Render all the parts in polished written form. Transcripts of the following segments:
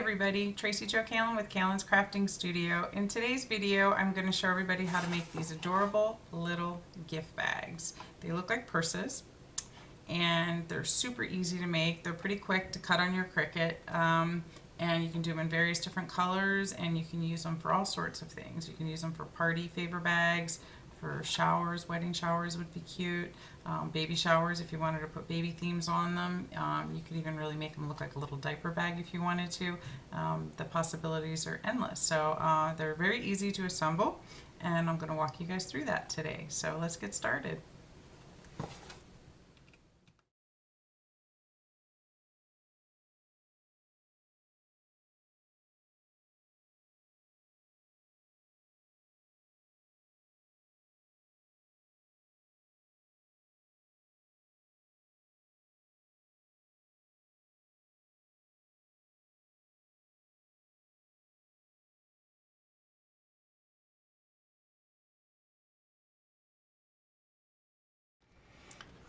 everybody, Tracy Jo Callan with Callan's Crafting Studio. In today's video, I'm going to show everybody how to make these adorable little gift bags. They look like purses and they're super easy to make. They're pretty quick to cut on your Cricut, and you can do them in various different colors, and you can use them for all sorts of things. You can use them for party favor bags, for showers. Wedding showers would be cute. Baby showers, if you wanted to put baby themes on them. You could even really make them look like a little diaper bag if you wanted to. The possibilities are endless. So they're very easy to assemble, and I'm going to walk you guys through that today. So let's get started.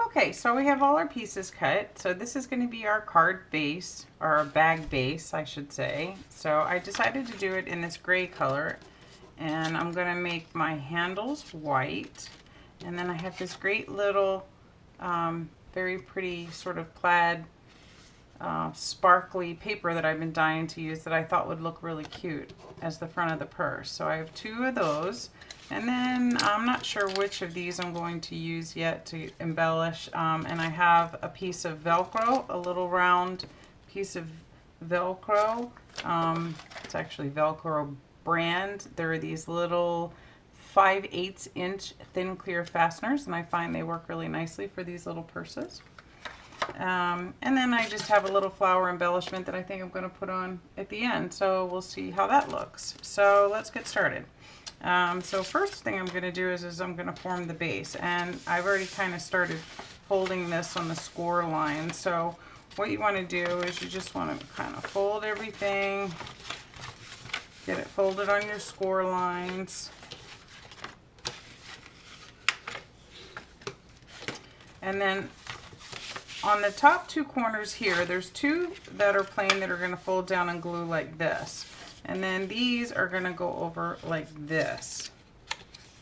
Okay, so we have all our pieces cut. So this is going to be our card base, or our bag base, I should say. So I decided to do it in this gray color, and I'm going to make my handles white. And then I have this great little, very pretty sort of plaid, sparkly paper that I've been dying to use that I thought would look really cute as the front of the purse. So I have two of those. And then I'm not sure which of these I'm going to use yet to embellish. And I have a piece of velcro, a little round piece of velcro. It's actually Velcro brand. There are these little 5/8 inch thin clear fasteners, and I find they work really nicely for these little purses. And then I just have a little flower embellishment that I think I'm going to put on at the end. So we'll see how that looks. So let's get started. So first thing I'm going to do is I'm going to form the base, and I've already kind of started folding this on the score line. So what you want to do is you just want to kind of fold everything, get it folded on your score lines, and then on the top two corners here, there's two that are plain that are going to fold down and glue like this. And then these are going to go over like this,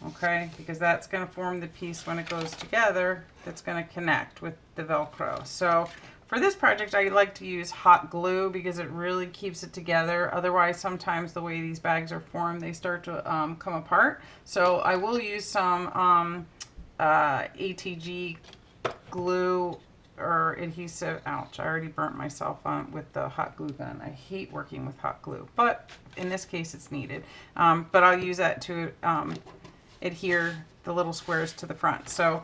okay? Because that's going to form the piece when it goes together that's going to connect with the Velcro. So for this project, I like to use hot glue because it really keeps it together. Otherwise, sometimes the way these bags are formed, they start to come apart. So I will use some ATG glue or adhesive. Ouch, I already burnt myself on with the hot glue gun. I hate working with hot glue, but in this case it's needed. But I'll use that to adhere the little squares to the front. So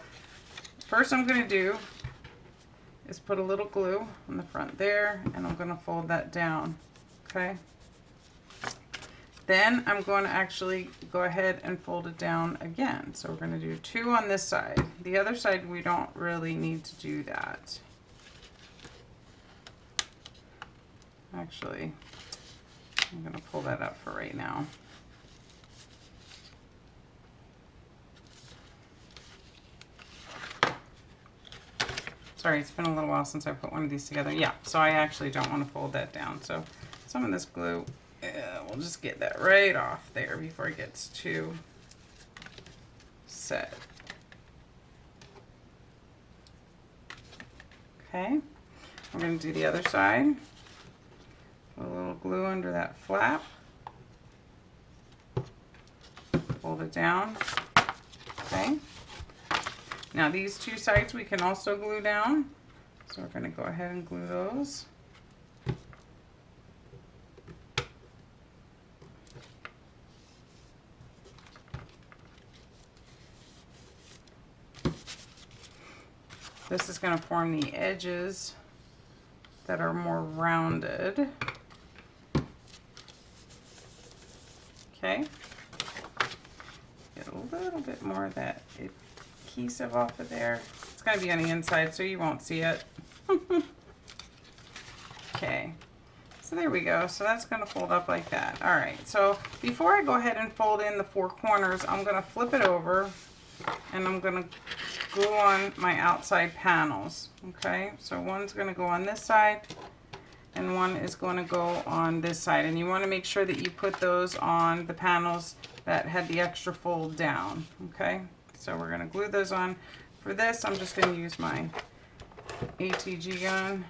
first I'm going to do is put a little glue on the front there, and I'm going to fold that down, okay? Then I'm going to actually go ahead and fold it down again. So we're going to do two on this side. The other side, we don't really need to do that. Actually, I'm going to pull that up for right now. Sorry, it's been a little while since I put one of these together. Yeah, so I actually don't want to fold that down. So some of this glue, we'll just get that right off there before it gets too set. Okay, we're going to do the other side. Put a little glue under that flap. Fold it down. Okay. Now these two sides we can also glue down. So we're going to go ahead and glue those. This is going to form the edges that are more rounded. Okay. Get a little bit more of that adhesive off of there. It's going to be on the inside, so you won't see it. Okay. So there we go. So that's going to fold up like that. All right. So before I go ahead and fold in the four corners, I'm going to flip it over, and I'm going to glue on my outside panels. Okay, so one's going to go on this side, and one is going to go on this side. And you want to make sure that you put those on the panels that had the extra fold down. Okay, so we're going to glue those on. For this, I'm just going to use my ATG gun.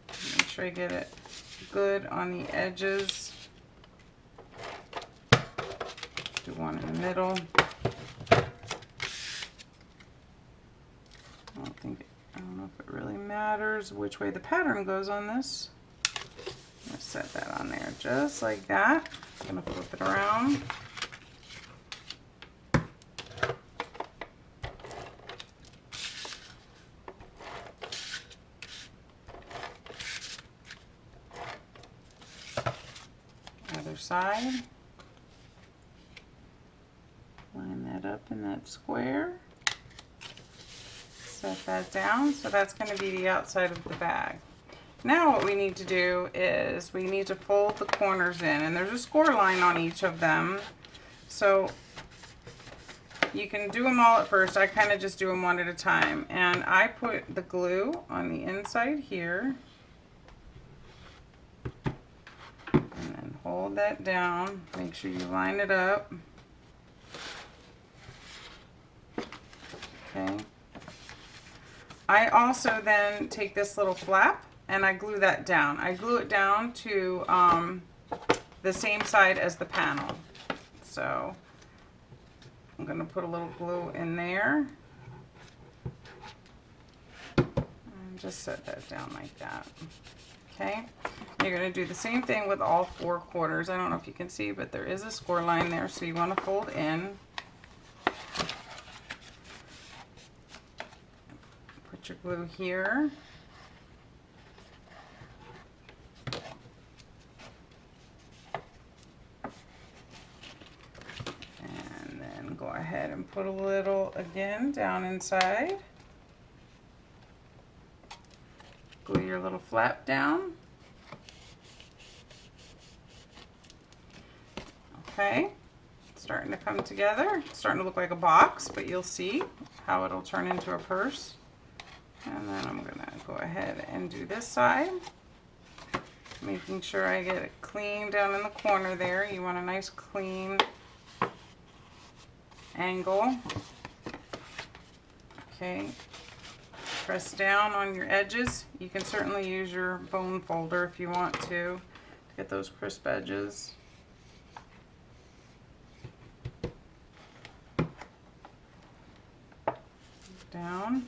Make sure I get it good on the edges. Do one in the middle. I don't know if it really matters which way the pattern goes on this. I'm going to set that on there just like that. I'm going to flip it around. Other side. Line that up in that square. Set that down. So that's going to be the outside of the bag. Now what we need to do is we need to fold the corners in, and there's a score line on each of them. So you can do them all at first. I kind of just do them one at a time. And I put the glue on the inside here. And then hold that down. Make sure you line it up. Okay. I also then take this little flap and I glue that down. I glue it down to the same side as the panel. So I'm going to put a little glue in there. And just set that down like that. Okay. You're going to do the same thing with all 4 corners. I don't know if you can see, but there is a score line there, so you want to fold in. Put your glue here. And then go ahead and put a little again down inside. Glue your little flap down. Okay, it's starting to come together. It's starting to look like a box, but you'll see how it'll turn into a purse. And then I'm gonna go ahead and do this side, making sure I get it clean down in the corner there. You want a nice clean angle. Okay, press down on your edges. You can certainly use your bone folder if you want to get those crisp edges. Down.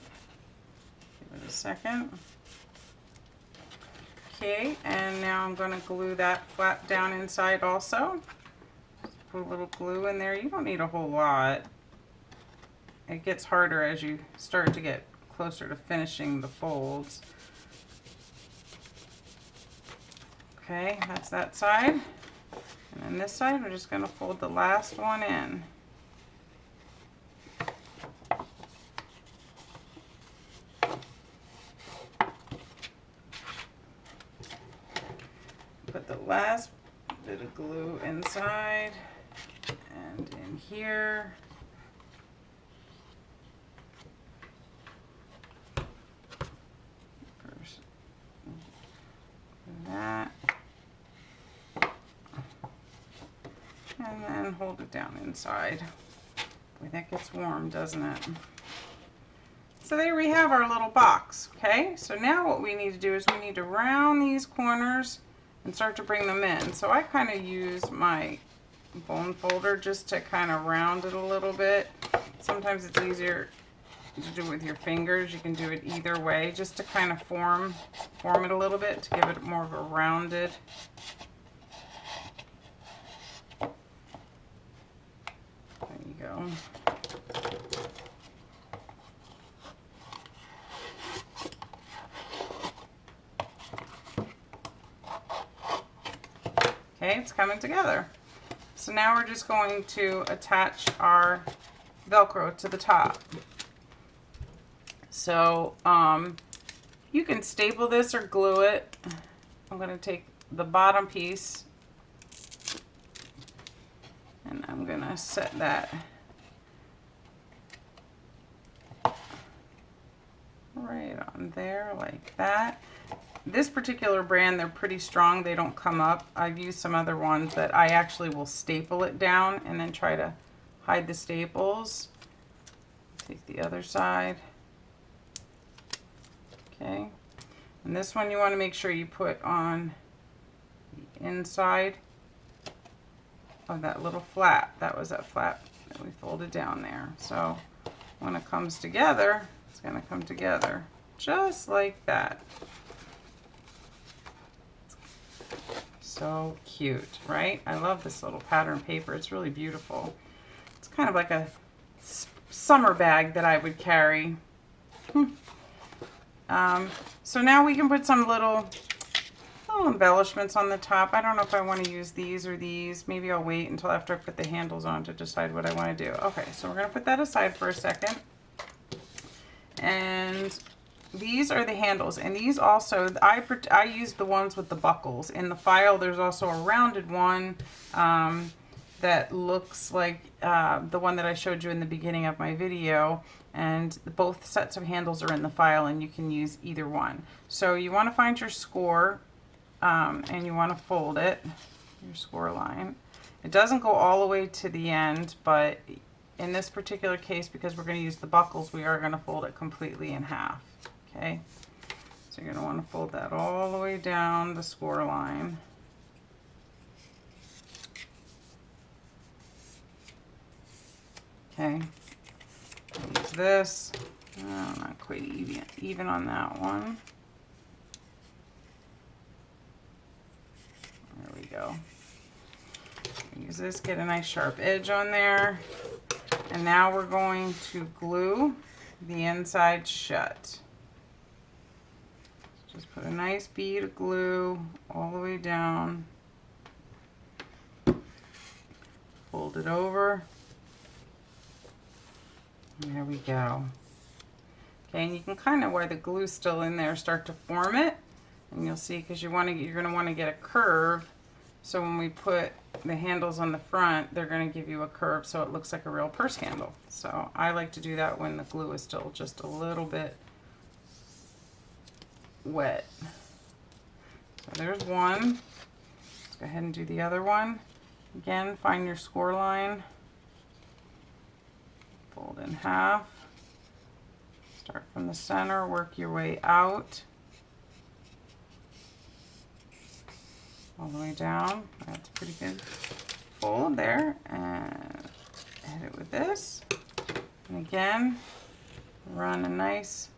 Give it a second. Okay, and now I'm going to glue that flap down inside also. Just put a little glue in there. You don't need a whole lot. It gets harder as you start to get closer to finishing the folds. Okay, that's that side. And then this side, we're just going to fold the last one in. Put the last bit of glue inside and in here. First, that. And then hold it down inside. Boy, that gets warm, doesn't it? So there we have our little box, okay? So now what we need to do is we need to round these corners and start to bring them in. So I kind of use my bone folder just to kind of round it a little bit. Sometimes it's easier to do it with your fingers. You can do it either way, just to kind of form it a little bit to give it more of a rounded. There you go. Okay, it's coming together. So now we're just going to attach our Velcro to the top. So you can staple this or glue it. I'm going to take the bottom piece and I'm going to set that right on there like that. This particular brand, they're pretty strong. They don't come up. I've used some other ones that I actually will staple it down and then try to hide the staples. Take the other side. Okay. And this one you want to make sure you put on the inside of that little flap. That was that flap that we folded down there. So when it comes together, it's going to come together just like that. So cute, right? I love this little pattern paper. It's really beautiful. It's kind of like a summer bag that I would carry. So now we can put some little embellishments on the top. I don't know if I want to use these or these. Maybe I'll wait until after I put the handles on to decide what I want to do. Okay, so we're going to put that aside for a second. And these are the handles, and these also, I use the ones with the buckles. In the file, there's also a rounded one that looks like the one that I showed you in the beginning of my video, and both sets of handles are in the file, and you can use either one. So you want to find your score, and you want to fold it, your score line. It doesn't go all the way to the end, but in this particular case, because we're going to use the buckles, we are going to fold it completely in half. Okay, so you're going to want to fold that all the way down the score line. Okay, use this. Oh, not quite even on that one. There we go. Use this, get a nice sharp edge on there. And now we're going to glue the inside shut. Just put a nice bead of glue all the way down. Fold it over. And there we go. Okay, and you can kind of, where the glue's still in there, start to form it. And you'll see, because you're going to want to get a curve. So when we put the handles on the front, they're going to give you a curve so it looks like a real purse handle. So I like to do that when the glue is still just a little bit wet. So there's one. Let's go ahead and do the other one. Again, find your score line. Fold in half. Start from the center, work your way out. All the way down. That's a pretty good fold there. And hit it with this. And again, run a nice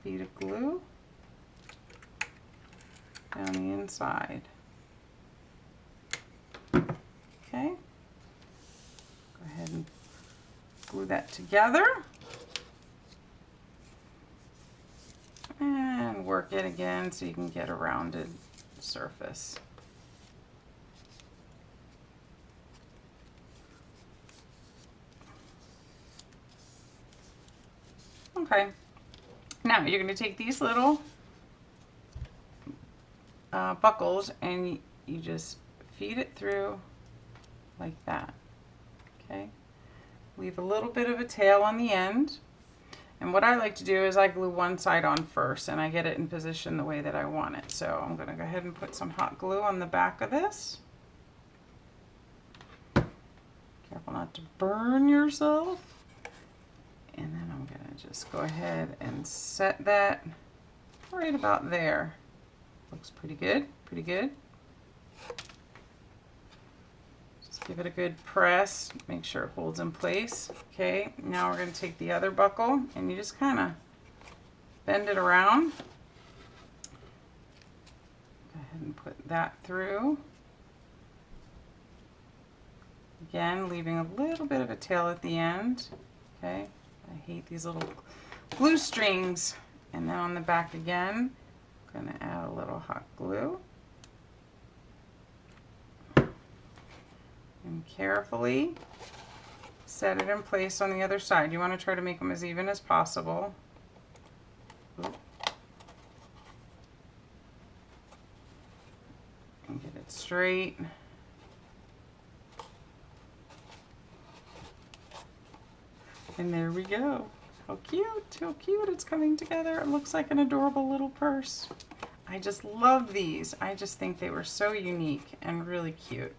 bead of glue down the inside. Okay. Go ahead and glue that together. And work it again so you can get a rounded surface. Okay, now you're going to take these little buckles and you just feed it through like that. Okay, leave a little bit of a tail on the end. And what I like to do is I glue one side on first and I get it in position the way that I want it. So I'm going to go ahead and put some hot glue on the back of this. Careful not to burn yourself. And then I'm going to just go ahead and set that right about there. Looks pretty good, pretty good. Just give it a good press, make sure it holds in place. Okay, now we're going to take the other buckle and you just kind of bend it around. Go ahead and put that through. Again, leaving a little bit of a tail at the end. Okay, I hate these little glue strings. And then on the back again, I'm going to add a little hot glue. And carefully set it in place on the other side. You want to try to make them as even as possible. Oop. And get it straight. And there we go. How cute it's coming together. It looks like an adorable little purse. I just love these. I just think they were so unique and really cute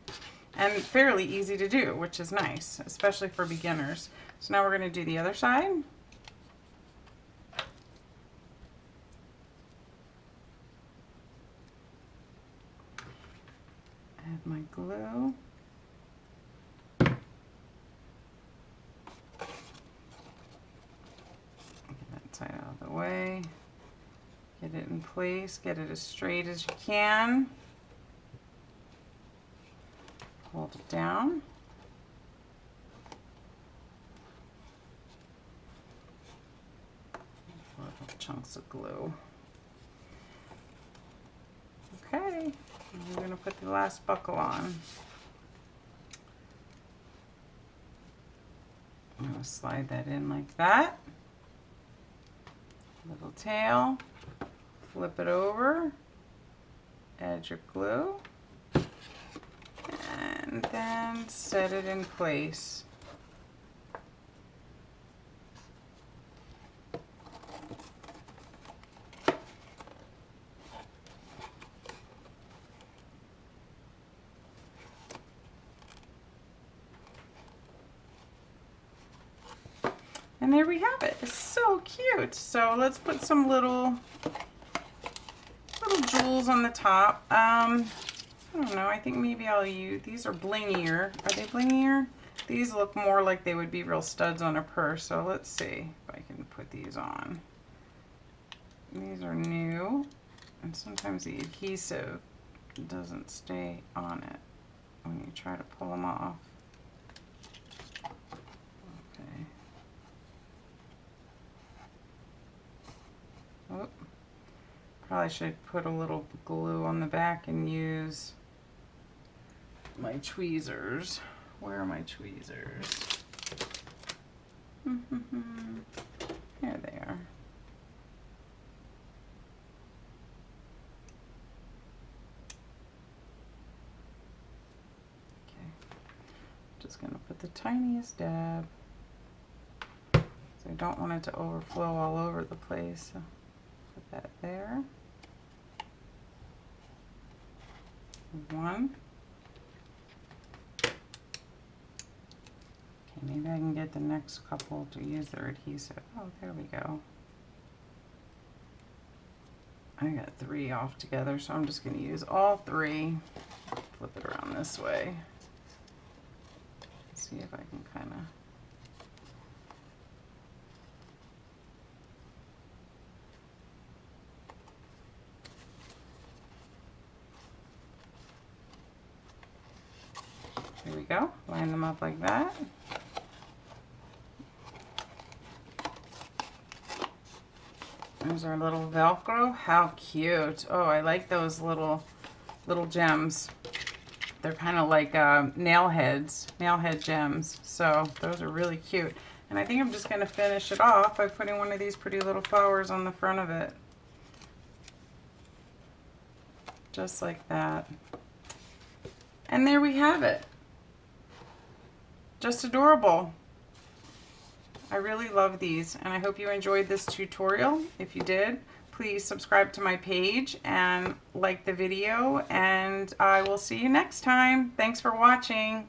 and fairly easy to do, which is nice, especially for beginners. So now we're going to do the other side. Add my glue. Side out of the way, get it in place, get it as straight as you can, hold it down, little chunks of glue. Okay, I'm going to put the last buckle on. I'm going to slide that in like that. Little tail, flip it over, add your glue, and then set it in place. And there we have it. It's so cute. So let's put some little jewels on the top. I don't know. I think maybe I'll use, these are blingier. Are they blingier? These look more like they would be real studs on a purse. So let's see if I can put these on. These are new. And sometimes the adhesive doesn't stay on it when you try to pull them off. Oh, probably should put a little glue on the back and use my tweezers. Where are my tweezers? Here they are. Okay, just gonna put the tiniest dab. So I don't want it to overflow all over the place. So put that there. One. Okay, maybe I can get the next couple to use their adhesive. Oh, there we go. I got 3 off together, so I'm just going to use all 3. Flip it around this way. See if I can kind of... There we go. Line them up like that. There's our little Velcro. How cute. Oh, I like those little gems. They're kind of like nail head gems. So those are really cute. And I think I'm just going to finish it off by putting one of these pretty little flowers on the front of it. Just like that. And there we have it. Just adorable. I really love these, and I hope you enjoyed this tutorial. If you did, please subscribe to my page and like the video, and I will see you next time. Thanks for watching.